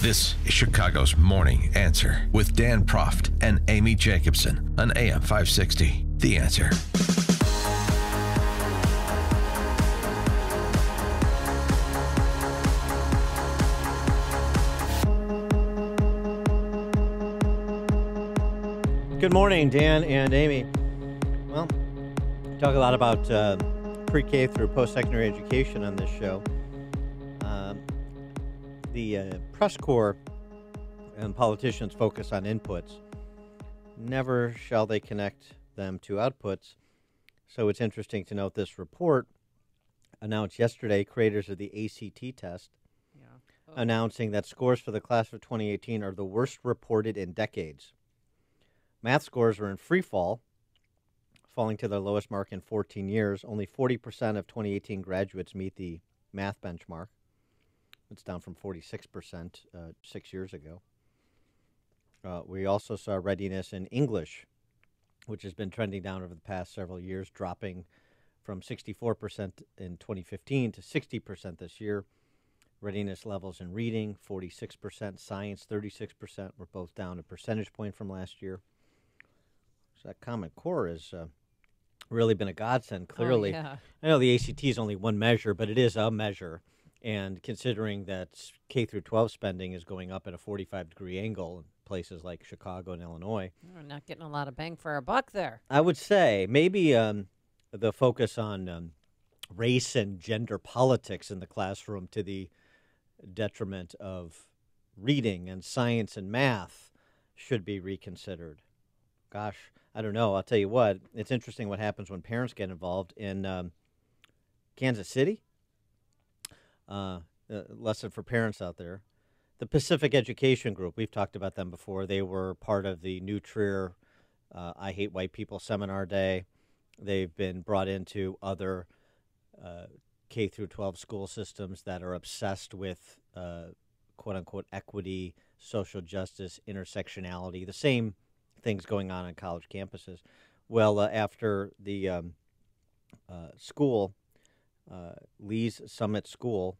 This is Chicago's Morning Answer with Dan Proft and Amy Jacobson on AM 560. The Answer. Good morning, Dan and Amy. Well, we talk a lot about pre-K through post-secondary education on this show. The press corps and politicians focus on inputs. Never shall they connect them to outputs. So it's interesting to note this report announced yesterday, creators of the ACT test, announcing that scores for the class of 2018 are the worst reported in decades. Math scores are in free fall, falling to their lowest mark in 14 years. Only 40% of 2018 graduates meet the math benchmark. It's down from 46% 6 years ago. We also saw readiness in English, which has been trending down over the past several years, dropping from 64% in 2015 to 60% this year. Readiness levels in reading, 46%, science, 36%, were both down a percentage point from last year. So that Common Core has really been a godsend, clearly. Oh, yeah. I know the ACT is only one measure, but it is a measure. And considering that K through 12 spending is going up at a 45-degree angle in places like Chicago and Illinois. We're not getting a lot of bang for our buck there. I would say maybe the focus on race and gender politics in the classroom to the detriment of reading and science and math should be reconsidered. Gosh, I don't know. I'll tell you what, it's interesting what happens when parents get involved. In Kansas City, lesson for parents out there, the Pacific Education Group, we've talked about them before. They were part of the New Trier I Hate White People Seminar Day. They've been brought into other K through 12 school systems that are obsessed with quote-unquote equity, social justice, intersectionality, the same things going on college campuses. Well, after the school, Lee's Summit School,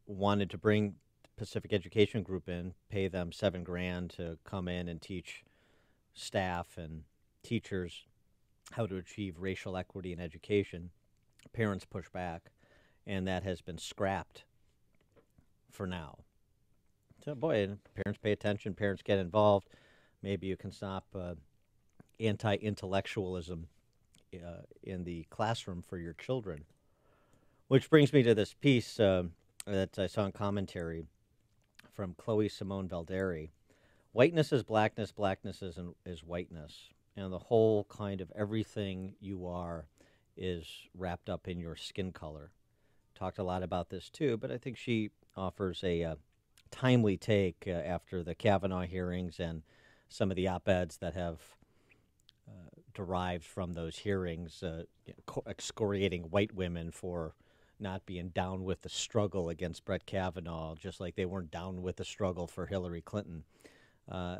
wanted to bring the Pacific Education Group in, pay them $7,000 to come in and teach staff and teachers how to achieve racial equity in education. Parents push back, and that has been scrapped for now. So, boy, parents pay attention, parents get involved. Maybe you can stop anti-intellectualism in the classroom for your children. Which brings me to this piece that I saw in commentary from Chloé Simone Valdary. Whiteness is blackness, blackness is whiteness. And the whole kind of everything you are is wrapped up in your skin color. Talked a lot about this too, but I think she offers a timely take after the Kavanaugh hearings and some of the op-eds that have derived from those hearings, excoriating white women for not being down with the struggle against Brett Kavanaugh, just like they weren't down with the struggle for Hillary Clinton.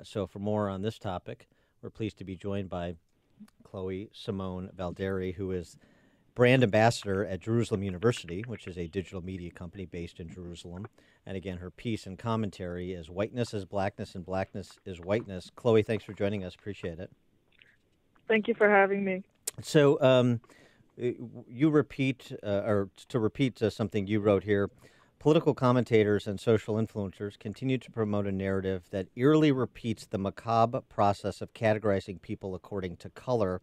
So for more on this topic, we're pleased to be joined by Chloé Simone Valdary, who is brand ambassador at Jerusalem University, which is a digital media company based in Jerusalem. And again, her piece and commentary is Whiteness is Blackness and Blackness is Whiteness. Chloé, thanks for joining us. Appreciate it. Thank you for having me. So you repeat, or to repeat something you wrote here, political commentators and social influencers continue to promote a narrative that eerily repeats the macabre process of categorizing people according to color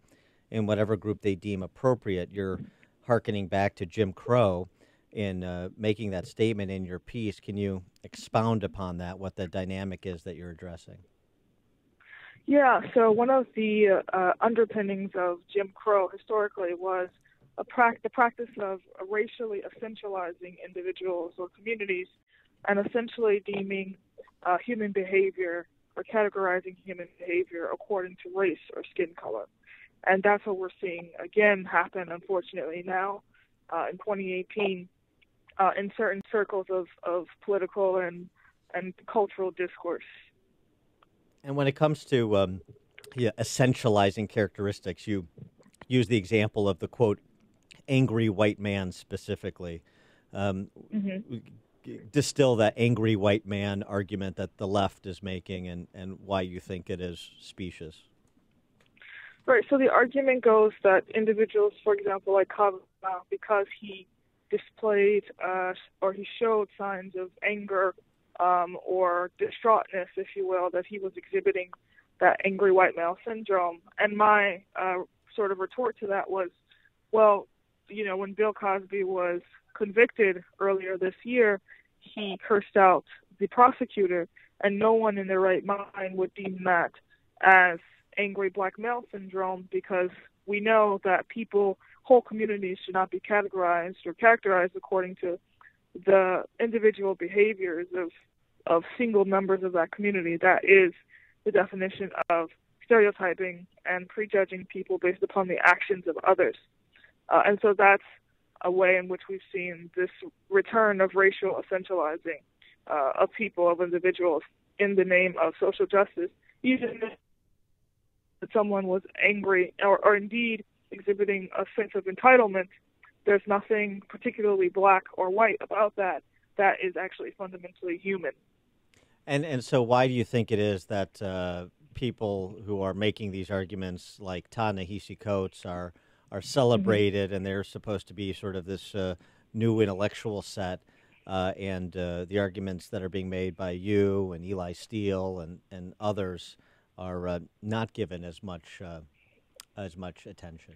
in whatever group they deem appropriate. You're hearkening back to Jim Crow in making that statement in your piece. Can you expound upon that, what the dynamic is that you're addressing? Yeah, so one of the underpinnings of Jim Crow historically was the practice of racially essentializing individuals or communities and essentially deeming human behavior or categorizing human behavior according to race or skin color. And that's what we're seeing again happen, unfortunately, now in 2018 in certain circles of political and cultural discourse. And when it comes to essentializing characteristics, you use the example of the, quote, angry white man specifically. distill that angry white man argument that the left is making and why you think it is specious. Right. So the argument goes that individuals, for example, like Kavanaugh, because he displayed or he showed signs of anger or distraughtness, if you will, that he was exhibiting that angry white male syndrome. And my sort of retort to that was, well, when Bill Cosby was convicted earlier this year, he cursed out the prosecutor, and no one in their right mind would deem that as angry black male syndrome, because we know that whole communities should not be categorized or characterized according to the individual behaviors of single members of that community. That is the definition of stereotyping and prejudging people based upon the actions of others. And so that's a way in which we've seen this return of racial essentializing of people, of individuals, in the name of social justice, even if someone was angry or indeed exhibiting a sense of entitlement. There's nothing particularly black or white about that. That is actually fundamentally human. And so why do you think it is that people who are making these arguments, like Ta-Nehisi Coates, are celebrated, and they're supposed to be sort of this new intellectual set, and the arguments that are being made by you and Eli Steele and others are not given as much attention?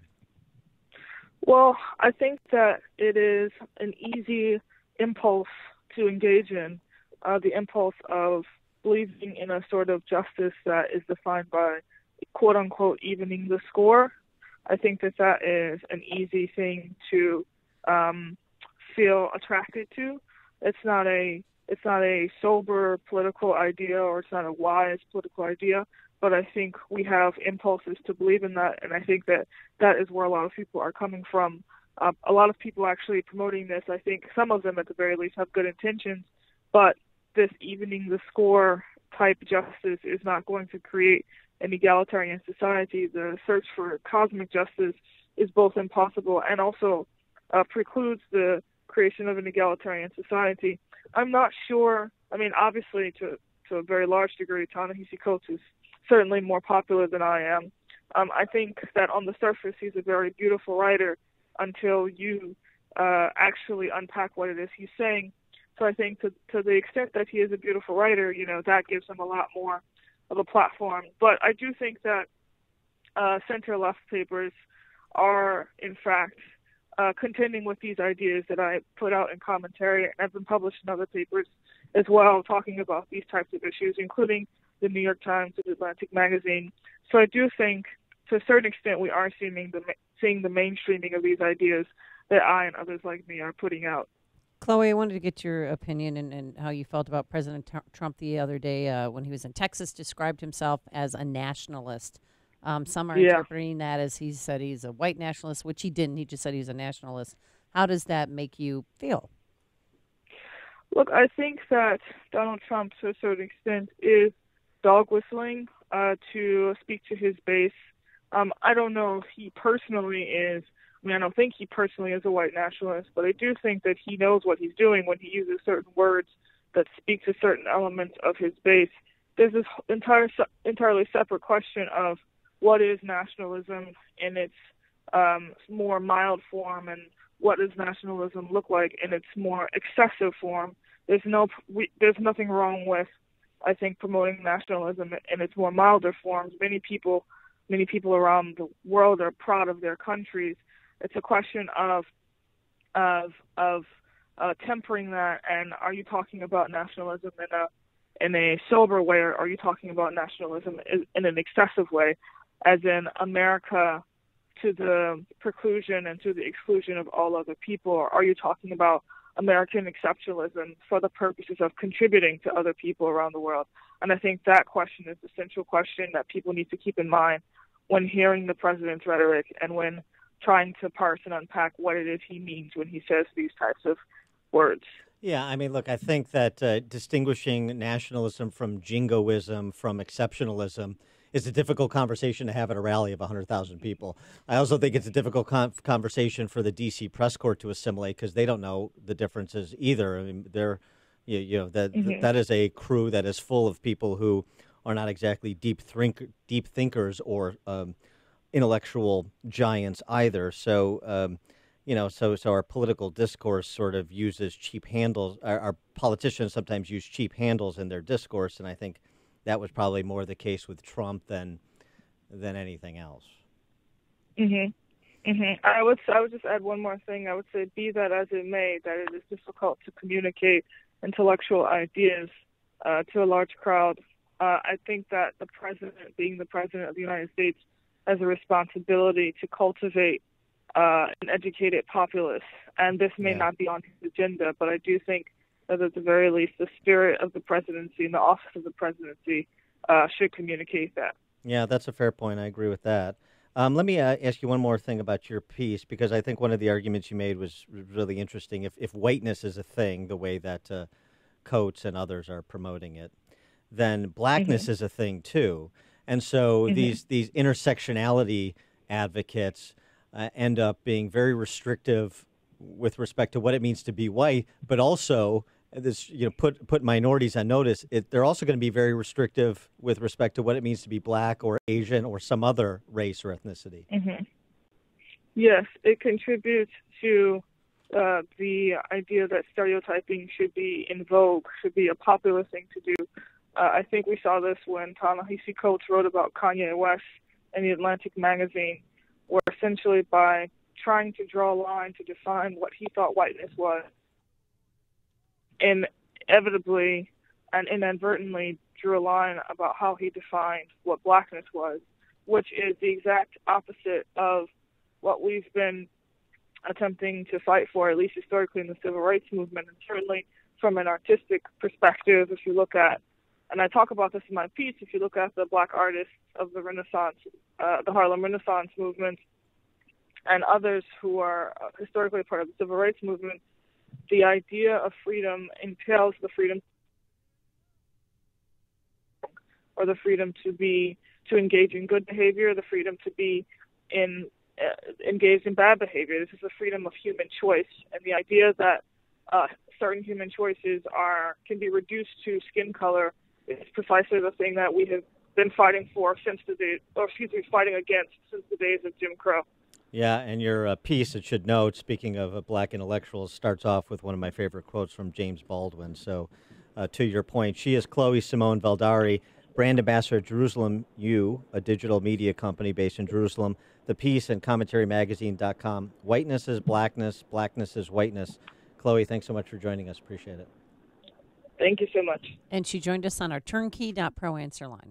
Well, I think that it is an easy impulse to engage in, the impulse of believing in a sort of justice that is defined by, quote unquote, evening the score. I think that is an easy thing to feel attracted to. It's not a sober political idea, or it's not a wise political idea, but I think we have impulses to believe in that, and I think that is where a lot of people are coming from. A lot of people actually promoting this, I think some of them at the very least have good intentions, but this evening the score type justice is not going to create an egalitarian society. The search for cosmic justice is both impossible and also precludes the creation of an egalitarian society. I'm not sure. I mean, obviously, to a very large degree, Ta-Nehisi Coates is certainly more popular than I am. I think that on the surface, he's a very beautiful writer until you actually unpack what it is he's saying. So I think to the extent that he is a beautiful writer, that gives him a lot more of a platform. But I do think that center-left papers are, in fact, contending with these ideas that I put out in commentary, and have been published in other papers as well, talking about these types of issues, including the New York Times and Atlantic Magazine. So I do think, to a certain extent, we are seeing the mainstreaming of these ideas that I and others like me are putting out. Chloé, I wanted to get your opinion and how you felt about President Trump the other day when he was in Texas, described himself as a nationalist. Some are interpreting that as he said he's a white nationalist, which he didn't. He just said he's a nationalist. How does that make you feel? Look, I think that Donald Trump, to a certain extent, is dog whistling to speak to his base. I don't know if he personally is. I don't think he personally is a white nationalist, but I do think that he knows what he's doing when he uses certain words that speak to certain elements of his base. There's this entirely separate question of what is nationalism in its more mild form, and what does nationalism look like in its more excessive form. There's nothing wrong with, I think, promoting nationalism in its more milder forms. Many people around the world are proud of their countries. It's a question of tempering that, and are you talking about nationalism in a sober way, or are you talking about nationalism in an excessive way, as in America to the preclusion and to the exclusion of all other people, or are you talking about American exceptionalism for the purposes of contributing to other people around the world? And I think that question is the central question that people need to keep in mind when hearing the president's rhetoric and when trying to parse and unpack what it is he means when he says these types of words. Yeah, look, I think that distinguishing nationalism from jingoism, from exceptionalism, is a difficult conversation to have at a rally of 100,000 people. I also think it's a difficult conversation for the D.C. press corps to assimilate, because they don't know the differences either. They're That is a crew that is full of people who are not exactly deep thinkers or intellectual giants either. So, so our political discourse sort of uses cheap handles. Our politicians sometimes use cheap handles in their discourse, and I think that was probably more the case with Trump than anything else. I would just add one more thing. I would say, be that as it may, that it is difficult to communicate intellectual ideas to a large crowd. I think that the president, being the president of the United States, has a responsibility to cultivate an educated populace. And this may not be on his agenda, but I do think that at the very least, the spirit of the presidency and the office of the presidency should communicate that. Yeah, that's a fair point. I agree with that. Let me ask you one more thing about your piece, because I think one of the arguments you made was really interesting. If whiteness is a thing, the way that Coates and others are promoting it, then blackness is a thing too. And so these intersectionality advocates end up being very restrictive with respect to what it means to be white, but also this, put minorities on notice. They're also going to be very restrictive with respect to what it means to be black or Asian or some other race or ethnicity. Yes, it contributes to the idea that stereotyping should be in vogue, should be a popular thing to do. I think we saw this when Ta-Nehisi Coates wrote about Kanye West in the Atlantic magazine, where essentially by trying to draw a line to define what he thought whiteness was, inevitably and inadvertently drew a line about how he defined what blackness was, which is the exact opposite of what we've been attempting to fight for, at least historically in the civil rights movement, and certainly from an artistic perspective. If you look at, and I talk about this in my piece, if you look at the black artists of the Renaissance, the Harlem Renaissance movement, and others who are historically part of the civil rights movement, the idea of freedom entails the freedom or the freedom to engage in good behavior, the freedom to be engaged in bad behavior. This is the freedom of human choice, and the idea that certain human choices can be reduced to skin color is precisely the thing that we have been fighting for fighting against since the days of Jim Crow. Yeah, and your piece, it should note, speaking of black intellectuals, starts off with one of my favorite quotes from James Baldwin. So, to your point, she is Chloé Simone Valdary, brand ambassador at Jerusalem U, a digital media company based in Jerusalem. The piece and commentarymagazine.com. Whiteness is blackness, blackness is whiteness. Chloé, thanks so much for joining us. Appreciate it. Thank you so much. And she joined us on our turnkey.pro answer line.